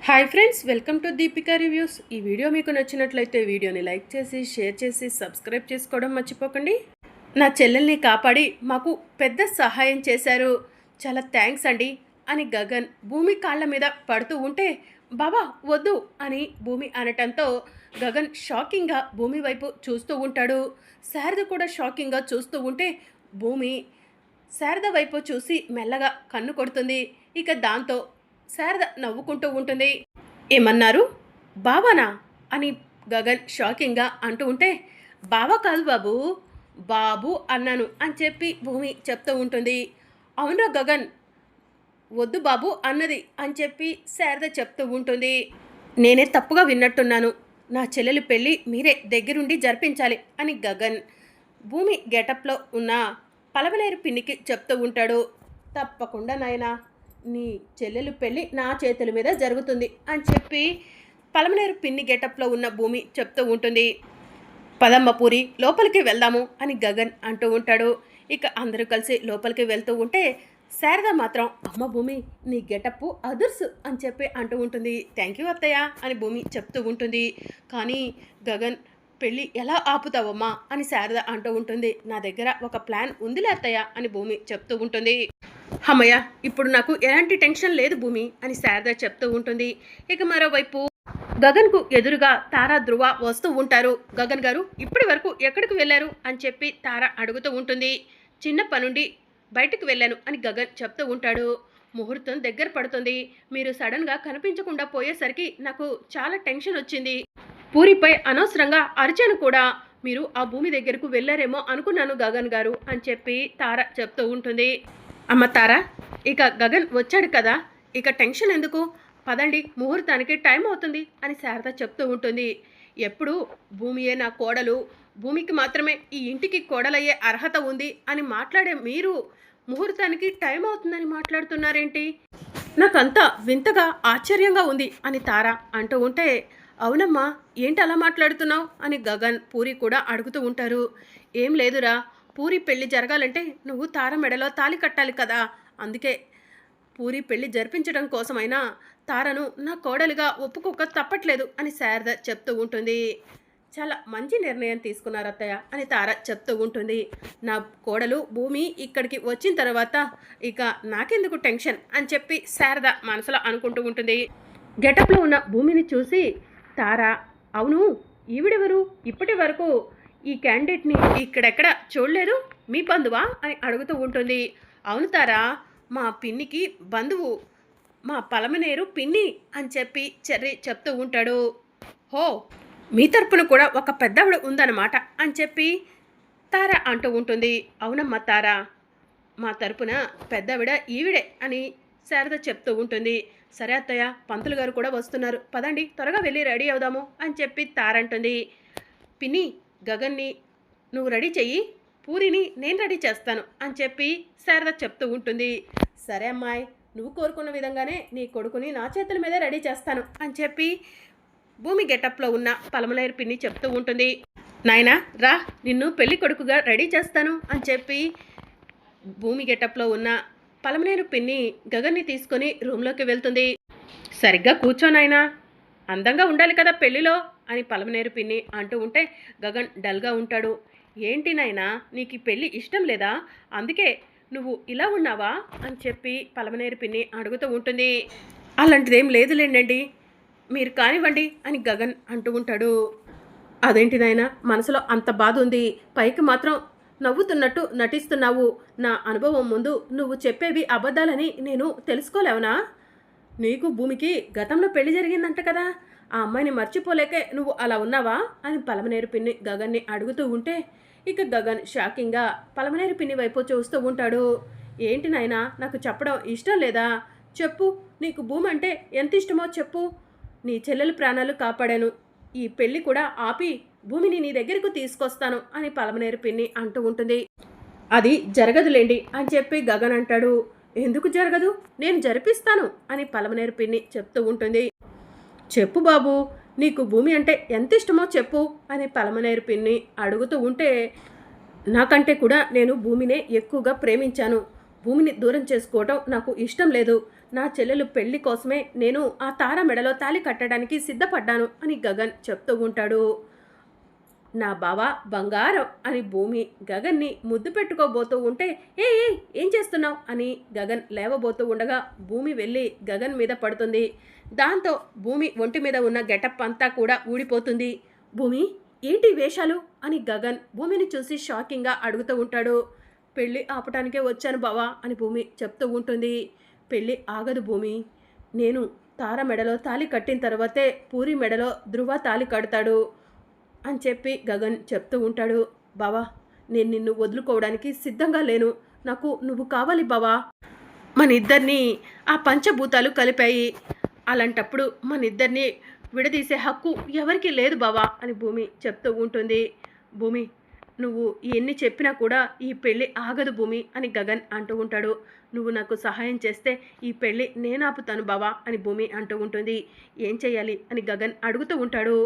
Hi friends, welcome to Deepika reviews. ఈ video మీకు నచ్చినట్లయితే వీడియోని లైక్ చేసి షేర్ చేసి సబ్స్క్రైబ్ చేసుకోవడం మర్చిపోకండి. నా చెల్లెల్ని కాపాడి మాకు పెద్ద సహాయం చేశారు, చాలా థ్యాంక్స్ అండి అని గగన్ భూమి కాళ్ళ మీద పడుతూ ఉంటే, బాబా వద్దు అని భూమి అనటంతో గగన్ షాకింగ్గా భూమి వైపు చూస్తూ ఉంటాడు. శారద కూడా షాకింగ్గా చూస్తూ ఉంటే భూమి శారద వైపు చూసి మెల్లగా కన్ను కొడుతుంది. ఇక దాంతో శారద నవ్వుకుంటూ ఉంటుంది. ఏమన్నారు? బావానా అని గగన్ షాకింగ్గా అంటూ ఉంటే, బావా కాదు బాబు, బాబు అన్నాను అని చెప్పి భూమి చెప్తూ ఉంటుంది. అవునరా గగన్, వద్దు బాబు అన్నది అని చెప్పి శారద చెప్తూ ఉంటుంది. నేనే తప్పుగా విన్నట్టున్నాను, నా చెల్లెలు పెళ్ళి మీరే దగ్గరుండి జరిపించాలి అని గగన్ భూమి గెటప్లో ఉన్న పలవలేరు పిన్నికి చెప్తూ ఉంటాడు. తప్పకుండా నాయనా, నీ చెల్లెలు పెళ్ళి నా చేతుల మీద జరుగుతుంది అని చెప్పి పలమనేరు పిన్ని గెటప్లో ఉన్న భూమి చెప్తూ ఉంటుంది. పదమ్మ పూరి లోపలికి వెళ్దాము అని గగన్ అంటూ ఉంటాడు. ఇక అందరూ కలిసి లోపలికి వెళ్తూ ఉంటే శారద మాత్రం, అమ్మ భూమి నీ గెటప్ అదుర్సు అని చెప్పి అంటూ ఉంటుంది. థ్యాంక్ యూ అత్తయ్య అని భూమి చెప్తూ ఉంటుంది. కానీ గగన్, పెళ్ళి ఎలా ఆపుతావమ్మా అని శారద అంటూ ఉంటుంది. నా దగ్గర ఒక ప్లాన్ ఉందిలే అత్తయ్య అని భూమి చెప్తూ ఉంటుంది. అమ్మయ్య, ఇప్పుడు నాకు ఎలాంటి టెన్షన్ లేదు భూమి అని శారద చెప్తూ ఉంటుంది. ఇక మరోవైపు గగన్కు ఎదురుగా తారా ధ్రువ వస్తూ ఉంటారు. గగన్ గారు ఇప్పటి వరకు ఎక్కడికి వెళ్ళారు అని చెప్పి తార అడుగుతూ ఉంటుంది. చిన్న పనుండి బయటకు వెళ్ళాను అని గగన్ చెప్తూ ఉంటాడు. ముహూర్తం దగ్గర పడుతుంది, మీరు సడన్గా కనిపించకుండా పోయేసరికి నాకు చాలా టెన్షన్ వచ్చింది. పూరిపై అనవసరంగా అరిచాను కూడా, మీరు ఆ భూమి దగ్గరకు వెళ్ళారేమో అనుకున్నాను గగన్ గారు అని చెప్పి తార చెప్తూ ఉంటుంది. అమ్మ తారా, ఇక గగన్ వచ్చాడు కదా, ఇక టెన్షన్ ఎందుకు, పదండి ముహూర్తానికి టైం అవుతుంది అని శారద చెప్తూ ఉంటుంది. ఎప్పుడు భూమియే నా కోడలు, భూమికి మాత్రమే ఈ ఇంటికి కోడలయ్యే అర్హత ఉంది అని మాట్లాడే మీరు ముహూర్తానికి టైం అవుతుందని మాట్లాడుతున్నారేంటి? నాకంతా వింతగా ఆశ్చర్యంగా ఉంది అని తార అంటూ ఉంటే, అవునమ్మా ఏంటి అలా మాట్లాడుతున్నావు అని గగన్ పూరి కూడా అడుగుతూ ఉంటారు. ఏం లేదురా, పూరి పెళ్లి జరగాలంటే నువ్వు తార మెడలో తాళి కట్టాలి కదా, అందుకే పూరి పెళ్లి జరిపించడం కోసమైనా తారను నా కోడలిగా ఒప్పుకోక తప్పట్లేదు అని శారద చెప్తూ ఉంటుంది. చాలా మంచి నిర్ణయం తీసుకున్నారు అత్తయ్య అని తార చెప్తూ ఉంటుంది. నా కోడలు భూమి ఇక్కడికి వచ్చిన తర్వాత ఇక నాకెందుకు టెన్షన్ అని చెప్పి శారద మనసులో అనుకుంటూ ఉంటుంది. గెటప్లో ఉన్న భూమిని చూసి తార, అవును ఈవిడెవరు, ఇప్పటి వరకు ఈ క్యాండిడేట్ని ఇక్కడెక్కడ చూడలేదు, మీ బంధువా అని అడుగుతూ ఉంటుంది. అవును తారా, మా పిన్నికి బంధువు, మా పలమనేరు పిన్ని అని చెప్పి చెర్రి చెప్తూ ఉంటాడు. హో, మీ తరపున కూడా ఒక పెద్దవిడ ఉందన్నమాట అని చెప్పి తార అంటూ ఉంటుంది. అవునమ్మా తార, మా తరపున పెద్దవిడ ఈవిడే అని శారద చెప్తూ ఉంటుంది. సరే అత్తయ్య, పంతులు గారు కూడా వస్తున్నారు, పదండి త్వరగా వెళ్ళి రెడీ అవుదాము అని చెప్పి తారంటుంది. పిన్ని, గగన్ని నువ్వు రెడీ చెయ్యి, పూరిని నేను రెడీ చేస్తాను అని చెప్పి శారద చెప్తూ ఉంటుంది. సరే అమ్మాయి, నువ్వు కోరుకున్న విధంగానే నీ కొడుకుని నా చేతుల మీదే రెడీ చేస్తాను అని చెప్పి భూమి గెటప్లో ఉన్న పలమలేరు పిన్ని చెప్తూ ఉంటుంది. నాయనా రా, నిన్ను పెళ్లి కొడుకుగా రెడీ చేస్తాను అని చెప్పి భూమి గెటప్లో ఉన్న పలమనేరు పిన్ని గగన్ని తీసుకొని రూమ్లోకి వెళ్తుంది. సరిగ్గా కూర్చో నాయనా, అందంగా ఉండాలి కదా పెళ్లిలో అని పలమనేరు పిన్ని అంటూ ఉంటే గగన్ డల్గా ఉంటాడు. ఏంటి నాయనా, నీకు పెళ్ళి ఇష్టం లేదా, అందుకే నువ్వు ఇలా ఉన్నావా అని చెప్పి పలమనేరు పిన్ని అడుగుతూ ఉంటుంది. అలాంటిదేం లేదులేండి, మీరు కానివ్వండి అని గగన్ అంటూ ఉంటాడు. అదేంటి నాయనా, మనసులో అంత బాధ ఉంది, పైకి మాత్రం నవ్వుతున్నట్టు నటిస్తున్నావు, నా అనుభవం ముందు నువ్వు చెప్పేవి అబద్ధాలని నేను తెలుసుకోలేవనా? నీకు భూమికి గతంలో పెళ్లి జరిగిందంట కదా, ఆ అమ్మాయిని మర్చిపోలేకే నువ్వు అలా ఉన్నావా అని పలమనేరు పిన్ని గగన్ని అడుగుతూ ఉంటే ఇక గగన్ షాకింగ్గా పలమనేరు పిన్ని వైపు చూస్తూ ఉంటాడు. ఏంటి నాయనా, నాకు చెప్పడం ఇష్టం లేదా? చెప్పు, నీకు భూమి అంటే ఎంత ఇష్టమో చెప్పు, నీ చెల్లెలు ప్రాణాలు కాపాడాను, ఈ పెళ్ళి కూడా ఆపి భూమిని నీ దగ్గరకు తీసుకొస్తాను అని పలమనేరు పిన్ని అంటూ ఉంటుంది. అది జరగదులేండి అని చెప్పి గగన్ అంటాడు. ఎందుకు జరగదు, నేను జరిపిస్తాను అని పలమనేరు పిన్ని చెప్తూ ఉంటుంది. చెప్పు బాబు, నీకు భూమి అంటే ఎంత ఇష్టమో చెప్పు అని పలమనేరు పిన్ని అడుగుతూ ఉంటే, నాకంటే కూడా నేను భూమినే ఎక్కువగా ప్రేమించాను, భూమిని దూరం చేసుకోవటం నాకు ఇష్టం లేదు, నా చెల్లెలు పెళ్లి కోసమే నేను ఆ తార మెడలో తాళి కట్టడానికి సిద్ధపడ్డాను అని గగన్ చెప్తూ ఉంటాడు. నా బావ బంగారం అని భూమి గగన్ని ముద్దు పెట్టుకోబోతూ ఉంటే ఏ ఏ ఏం చేస్తున్నావు అని గగన్ లేవబోతూ ఉండగా భూమి వెళ్ళి గగన్ మీద పడుతుంది. దాంతో భూమి ఒంటి మీద ఉన్న గెటప్ అంతా కూడా ఊడిపోతుంది. భూమి ఏంటి వేషాలు అని గగన్ భూమిని చూసి షాకింగ్గా అడుగుతూ ఉంటాడు. పెళ్ళి ఆపటానికే వచ్చాను బావా అని భూమి చెప్తూ ఉంటుంది. పెళ్ళి ఆగదు భూమి. నేను తార మెడలో తాళి కట్టిన తర్వాతే పూరి మెడలో ధృవ తాళి కడతాడు అని చెప్పి గగన్ చెప్తూ ఉంటాడు. బావా నేను నిన్ను వదులుకోవడానికి సిద్ధంగా లేను. నాకు నువ్వు కావాలి బావా. మన ఇద్దరిని ఆ పంచభూతాలు కలిపాయి. అలాంటప్పుడు మన ఇద్దరిని విడదీసే హక్కు ఎవరికీ లేదు బావా అని భూమి చెప్తూ ఉంటుంది. భూమి నువ్వు ఎన్ని చెప్పినా కూడా ఈ పెళ్ళి ఆగదు భూమి అని గగన్ అంటూ ఉంటాడు. నువ్వు నాకు సహాయం చేస్తే ఈ పెళ్ళి నేను ఆపుతాను బావా అని భూమి అంటూ ఉంటుంది. ఏం చెయ్యాలి అని గగన్ అడుగుతూ ఉంటాడు.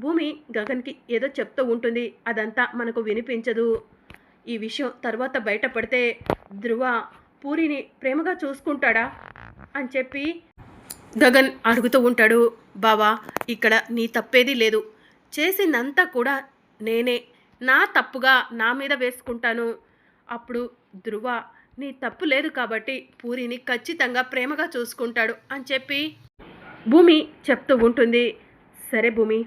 భూమి గగన్కి ఏదో చెప్తూ ఉంటుంది. అదంతా మనకు వినిపించదు. ఈ విషయం తర్వాత బయటపడితే ధృవ పూరిని ప్రేమగా చూసుకుంటాడా అని చెప్పి గగన్ అడుగుతూ ఉంటాడు. బావా ఇక్కడ నీ తప్పేది లేదు. చేసిందంతా కూడా నేనే నా తప్పుగా నా మీద వేసుకుంటాను. అప్పుడు ధృవ నీ తప్పు లేదు కాబట్టి పూరిని ఖచ్చితంగా ప్రేమగా చూసుకుంటాడు అని చెప్పి భూమి చెప్తూ ఉంటుంది. సరే భూమి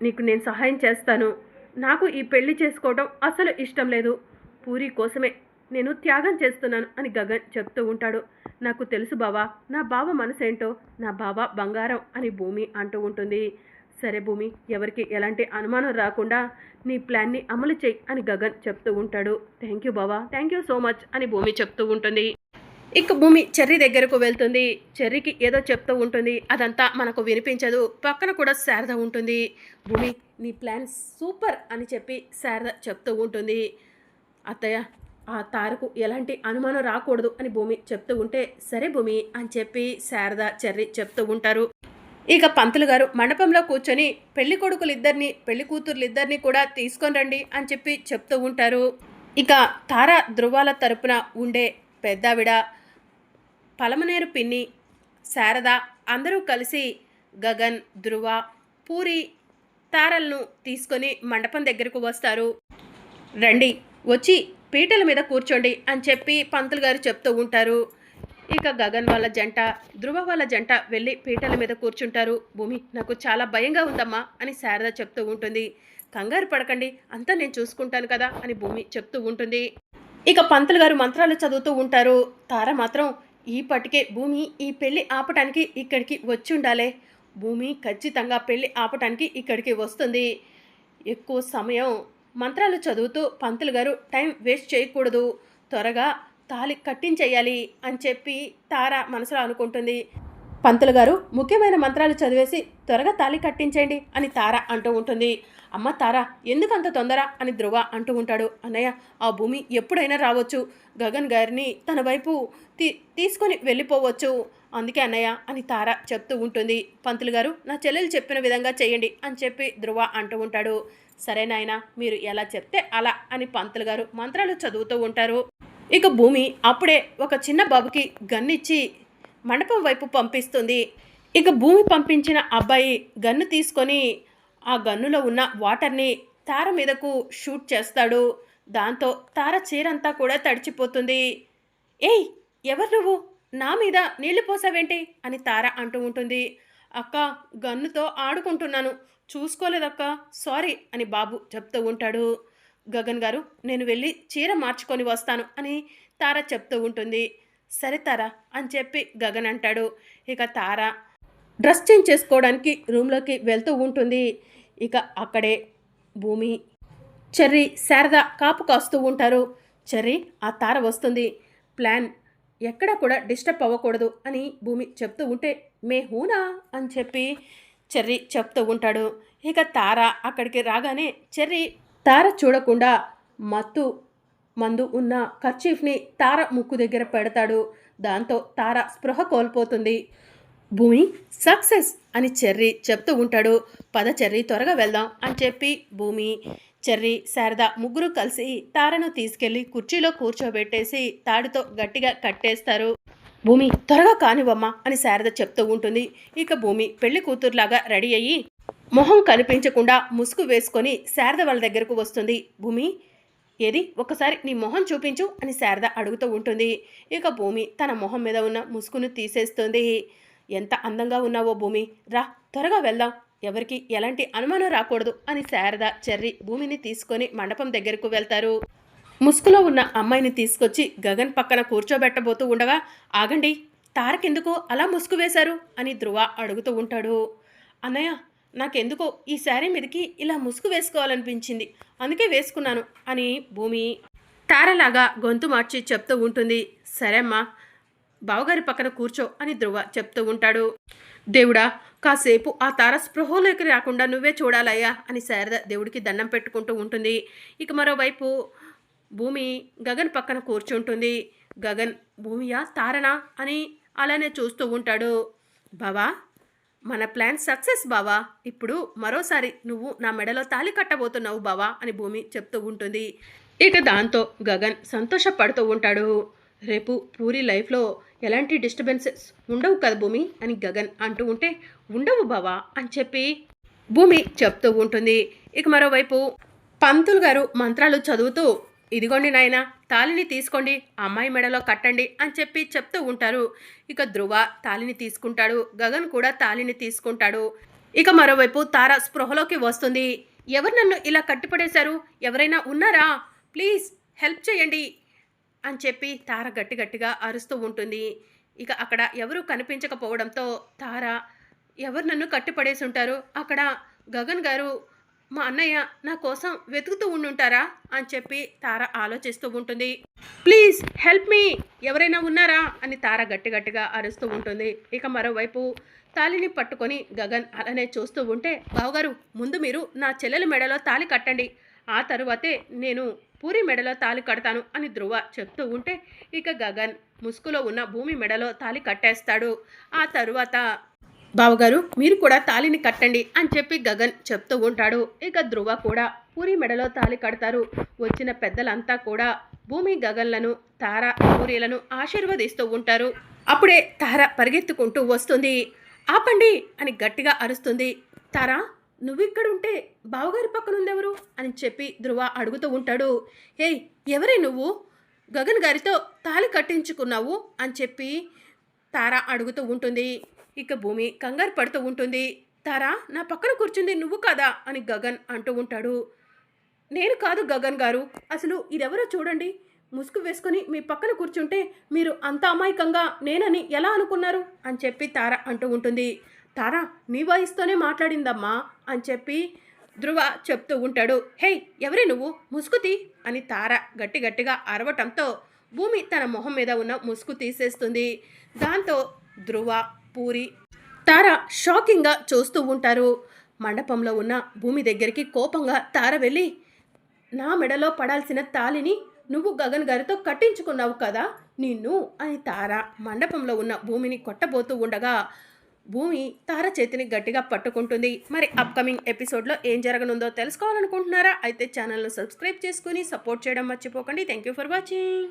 నీకు నేను సహాయం చేస్తాను. నాకు ఈ పెళ్లి చేసుకోవడం అసలు ఇష్టం లేదు. పూరి కోసమే నేను త్యాగం చేస్తున్నాను అని గగన్ చెప్తూ ఉంటాడు. నాకు తెలుసు బావా నా బావ మనసేంటో. నా బావ బంగారం అని భూమి అంటూ ఉంటుంది. సరే భూమి ఎవరికి ఎలాంటి అనుమానం రాకుండా నీ ప్లాన్ని అమలు చేయి అని గగన్ చెప్తూ ఉంటాడు. థ్యాంక్ యూ బావా, థ్యాంక్ యూ సో మచ్ అని భూమి చెప్తూ ఉంటుంది. ఇక భూమి చెర్రీ దగ్గరకు వెళ్తుంది. చెర్రీకి ఏదో చెప్తూ ఉంటుంది. అదంతా మనకు వినిపించదు. పక్కన కూడా శారద ఉంటుంది. భూమి నీ ప్లాన్ సూపర్ అని చెప్పి శారద చెప్తూ ఉంటుంది. అత్తయ్య ఆ తారకు ఎలాంటి అనుమానం రాకూడదు అని భూమి చెప్తూ ఉంటే సరే భూమి అని చెప్పి శారద చెర్రీ చెప్తూ ఉంటారు. ఇక పంతులు గారు మండపంలో కూర్చొని పెళ్లి కొడుకులిద్దరిని పెళ్లి కూతుర్లిద్దరిని కూడా తీసుకొని రండి అని చెప్పి చెప్తూ ఉంటారు. ఇక తార ధృవాల తరపున ఉండే పెద్దావిడ పలమనేరు పిన్ని శారద అందరూ కలిసి గగన్ ధృవ పూరి తారలను తీసుకొని మండపం దగ్గరకు వస్తారు. రండి వచ్చి పీటల మీద కూర్చోండి అని చెప్పి పంతులు గారు చెప్తూ ఉంటారు. ఇక గగన్ వాళ్ళ జంట ధృవ వాళ్ళ జంట వెళ్ళి పీటల మీద కూర్చుంటారు. భూమి నాకు చాలా భయంగా ఉందమ్మా అని శారద చెప్తూ ఉంటుంది. కంగారు పడకండి అంతా నేను చూసుకుంటాను కదా అని భూమి చెప్తూ ఉంటుంది. ఇక పంతులు గారు మంత్రాలు చదువుతూ ఉంటారు. తార మాత్రం ఈపటికే భూమి ఈ పెళ్లి ఆపటానికి ఇక్కడికి వచ్చి ఉండాలి. భూమి ఖచ్చితంగా పెళ్లి ఆపటానికి ఇక్కడికి వస్తుంది. ఎక్కువ సమయం మంత్రాలు చదువుతూ పంతులు గారు టైం వేస్ట్ చేయకూడదు, త్వరగా తాళి కట్టించేయాలి అని చెప్పి తార మనసులో అనుకుంటుంది. పంతులు గారు ముఖ్యమైన మంత్రాలు చదివేసి త్వరగా తాళి కట్టించేయండి అని తార అంటూ ఉంటుంది. అమ్మ తార ఎందుకంత తొందర అని ధృవ అంటూ ఉంటాడు. అన్నయ్య ఆ భూమి ఎప్పుడైనా రావచ్చు, గగన్ గారిని తన వైపు తీసుకొని వెళ్ళిపోవచ్చు, అందుకే అన్నయ్య అని తార చెప్తూ ఉంటుంది. పంతులు గారు నా చెల్లెలు చెప్పిన విధంగా చేయండి అని చెప్పి ధృవ అంటూ ఉంటాడు. సరే నాయన మీరు ఎలా చెప్తే అలా అని పంతులు గారు మంత్రాలు చదువుతూ ఉంటారు. ఇక భూమి అప్పుడే ఒక చిన్న బాబుకి గన్నిచ్చి మండపం వైపు పంపిస్తుంది. ఇక భూమి పంపించిన అబ్బాయి గన్ను తీసుకొని ఆ గన్నులో ఉన్న వాటర్ని తార మీదకు షూట్ చేస్తాడు. దాంతో తార చీరంతా కూడా తడిచిపోతుంది. ఏయ్ ఎవరు నువ్వు, నా మీద నీళ్లు పోసావేంటి అని తార అంటూ ఉంటుంది. అక్క గన్నుతో ఆడుకుంటున్నాను, చూసుకోలేదక్క, సారీ అని బాబు చెప్తూ ఉంటాడు. గగన్ గారు నేను వెళ్ళి చీర మార్చుకొని వస్తాను అని తార చెప్తూ ఉంటుంది. సరే తార అని చెప్పి గగన్ అంటాడు. ఇక తార డ్రెస్ చేంజ్ చేసుకోవడానికి రూమ్లోకి వెళ్తూ ఉంటుంది. ఇక అక్కడే భూమి చెర్రీ శారద కాపు కాస్తూ ఉంటారు. చెర్రీ ఆ తార వస్తుంది, ప్లాన్ ఎక్కడ కూడా డిస్టర్బ్ అవ్వకూడదు అని భూమి చెప్తూ ఉంటే మే హూనా అని చెప్పి చెర్రీ చెప్తూ ఉంటాడు. ఇక తార అక్కడికి రాగానే చెర్రీ తార చూడకుండా మందు ఉన్న కర్చీఫ్ని తార ముక్కు దగ్గర పెడతాడు. దాంతో తార స్పృహ కోల్పోతుంది. భూమి సక్సెస్ అని చెర్రీ చెప్తూ ఉంటాడు. పద చెర్రీ త్వరగా వెళ్దాం అని చెప్పి భూమి చెర్రీ శారద ముగ్గురు కలిసి తారను తీసుకెళ్లి కుర్చీలో కూర్చోబెట్టేసి తాడుతో గట్టిగా కట్టేస్తారు. భూమి త్వరగా కానివ్వమ్మా అని శారద చెప్తూ ఉంటుంది. ఇక భూమి పెళ్లి కూతురులాగా రెడీ అయ్యి మొహం కనిపించకుండా ముసుగు వేసుకొని శారద వాళ్ళ దగ్గరకు వస్తుంది. భూమి ఏది ఒకసారి నీ మొహం చూపించు అని శారద అడుగుతూ ఉంటుంది. ఇక భూమి తన మొహం మీద ఉన్న ముసుగును తీసేస్తుంది. ఎంత అందంగా ఉన్నావో భూమి, రా త్వరగా వెళ్దాం, ఎవరికి ఎలాంటి అనుమానం రాకూడదు అని శారద చెర్రి భూమిని తీసుకొని మండపం దగ్గరకు వెళ్తారు. ముసుగులో ఉన్న అమ్మాయిని తీసుకొచ్చి గగన్ పక్కన కూర్చోబెట్టబోతూ ఉండగా, ఆగండి, తారకెందుకు అలా ముసుగు వేశారు అని ధ్రువ అడుగుతూ ఉంటాడు. అన్నయ్య, నాకెందుకో ఈ శారీ మీదకి ఇలా ముసుగు వేసుకోవాలనిపించింది, అందుకే వేసుకున్నాను అని భూమి తారలాగా గొంతు మార్చి చెప్తూ ఉంటుంది. సరే అమ్మా, బావగారి పక్కన కూర్చో అని ధ్రువ చెప్తూ ఉంటాడు. దేవుడా, కాసేపు ఆ తార స్పృహలోకి రాకుండా నువ్వే చూడాలయ్యా అని శారద దేవుడికి దండం పెట్టుకుంటూ ఉంటుంది. ఇక మరోవైపు భూమి గగన్ పక్కన కూర్చుంటుంది. గగన్ భూమియా తారనా అని అలానే చూస్తూ ఉంటాడు. బావా, మన ప్లాన్ సక్సెస్ బావా, ఇప్పుడు మరోసారి నువ్వు నా మెడలో తాళి కట్టబోతున్నావు బావా అని భూమి చెప్తూ ఉంటుంది. ఇక దాంతో గగన్ సంతోషపడుతూ ఉంటాడు. రేపు పూరి లైఫ్లో ఎలాంటి డిస్టర్బెన్సెస్ ఉండవు కదా భూమి అని గగన్ అంటూ ఉంటే, ఉండవు బావా అని చెప్పి భూమి చెప్తూ ఉంటుంది. ఇక మరోవైపు పంతులు గారు మంత్రాలు చదువుతూ, ఇదిగోండి నాయన, తాళిని తీసుకోండి, అమ్మాయి మెడలో కట్టండి అని చెప్పి చెప్తూ ఉంటారు. ఇక ధ్రువ తాళిని తీసుకుంటాడు, గగన్ కూడా తాళిని తీసుకుంటాడు. ఇక మరోవైపు తార స్పృహలోకి వస్తుంది. ఎవరు నన్ను ఇలా కట్టిపడేశారు, ఎవరైనా ఉన్నారా, ప్లీజ్ హెల్ప్ చేయండి అని చెప్పి తార గట్టిగా అరుస్తూ ఉంటుంది. ఇక అక్కడ ఎవరు కనిపించకపోవడంతో తార, ఎవరు నన్ను కట్టిపడేసి ఉంటారు, అక్కడ గగన్ గారు మా అన్నయ్య నా కోసం వెతుకుతూ ఉండుంటారా అని చెప్పి తార ఆలోచిస్తూ ఉంటుంది. ప్లీజ్ హెల్ప్ మీ, ఎవరైనా ఉన్నారా అని తార గట్టిగా అరుస్తూ ఉంటుంది. ఇక మరోవైపు తాళిని పట్టుకొని గగన్ అలానే చూస్తూ ఉంటే, బావగారు ముందు మీరు నా చెల్లెల మెడలో తాళి కట్టండి, ఆ తరువాతే నేను పూరి మెడలో తాళి కడతాను అని ధ్రువ చెప్తూ ఉంటే, ఇక గగన్ ముసుగులో ఉన్న భూమి మెడలో తాళి కట్టేస్తాడు. ఆ తరువాత బావగారు మీరు కూడా తాళిని కట్టండి అని చెప్పి గగన్ చెప్తూ ఉంటాడు. ఇక ధ్రువ కూడా పూరి మెడలో తాళి కడతారు. వచ్చిన పెద్దలంతా కూడా భూమి గగన్లను తార పూరీలను ఆశీర్వదిస్తూ ఉంటారు. అప్పుడే తార పరిగెత్తుకుంటూ వస్తుంది. ఆపండి అని గట్టిగా అరుస్తుంది. తారా, నువ్విక్కడుంటే బావగారి పక్కనుందెవరు అని చెప్పి ధ్రువ అడుగుతూ ఉంటాడు. ఏయ్, ఎవరే నువ్వు, గగన్ గారితో తాళి కట్టించుకున్నావు అని చెప్పి తార అడుగుతూ ఉంటుంది. ఇక భూమి కంగారు పడుతూ ఉంటుంది. తారా, నా పక్కన కూర్చుంది నువ్వు కాదా అని గగన్ అంటూ ఉంటాడు. నేను కాదు గగన్ గారు, అసలు ఇదెవరో చూడండి, ముసుగు వేసుకొని మీ పక్కన కూర్చుంటే మీరు అంత అమాయకంగా నేనని ఎలా అనుకున్నారు అని చెప్పి తార అంటూ ఉంటుంది. తారా, నీ వాయిస్తోనే మాట్లాడిందమ్మా అని చెప్పి ధ్రువ చెప్తూ ఉంటాడు. హే, ఎవరే నువ్వు, ముసుగుతి అని తార గట్టిగా అరవటంతో భూమి తన మొహం మీద ఉన్న ముసుగు తీసేస్తుంది. దాంతో ధ్రువ, పూరి, తార షాకింగ్గా చూస్తూ ఉంటారు. మండపంలో ఉన్న భూమి దగ్గరికి కోపంగా తార వెళ్ళి, నా మెడలో పడాల్సిన తాళిని నువ్వు గగన్ గారితో కట్టించుకున్నావు కదా నిన్ను అని తార మండపంలో ఉన్న భూమిని కొట్టబోతూ ఉండగా భూమి తార చేతిని గట్టిగా పట్టుకుంటుంది. మరి అప్కమింగ్ ఎపిసోడ్లో ఏం జరగనుందో తెలుసుకోవాలనుకుంటున్నారా? అయితే ఛానల్ను సబ్స్క్రైబ్ చేసుకుని సపోర్ట్ చేయడం మర్చిపోకండి. Thank you for watching.